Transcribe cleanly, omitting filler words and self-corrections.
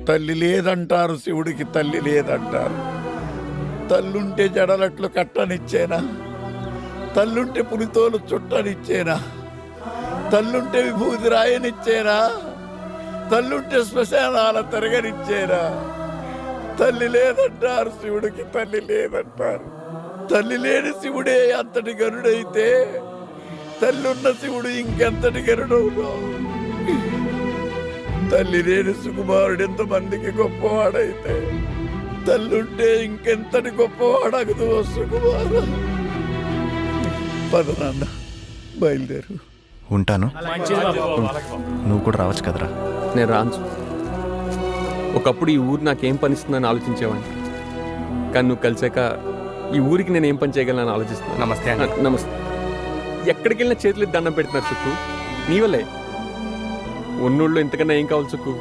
తల్లి లేదంటారు, శివుడికి తల్లి లేదంటారు. తల్లుంటే జడలట్లు కట్టనిచ్చేనా? తల్లుంటే పులితోలు చుట్టనిచ్చేనా? తల్లుంటే విభూతి రాయనిచ్చేనా? తల్లుంటే శ్మశానాల తిరగనిచ్చేనా? తల్లి లేదంటారు, శివుడికి తల్లి లేదంటారు. తల్లి లేని శివుడే అంతటి గరుడైతే తల్లున్న శివుడు ఇంకెంతటి గరుడవును? తల్లి లేని సుకుమారుడు ఎంతమందికి గొప్పవాడైతే తల్లుంటే ఇంకెంతటి గొప్పవాడగదు సుకుమారు. పద నాన్న, బయలుదేరు. ఉంటాను. నువ్వు కూడా రావచ్చు కదరా. నేను రాను. ఒకప్పుడు ఈ ఊరు నాకేం పనిస్తుందని ఆలోచించేవాడిని, కానీ నువ్వు కలిసాక ఈ ఊరికి నేను ఏం పని చేయగలను ఆలోచిస్తున్నాను. నమస్తే అండి. నమస్తే. ఎక్కడికి వెళ్ళినా చేతులు దండం పెడుతున్నారు సుక్కు, నీ వల్లే. ఉన్నోళ్ళు ఇంతకన్నా ఏం కావాలి సుక్కు?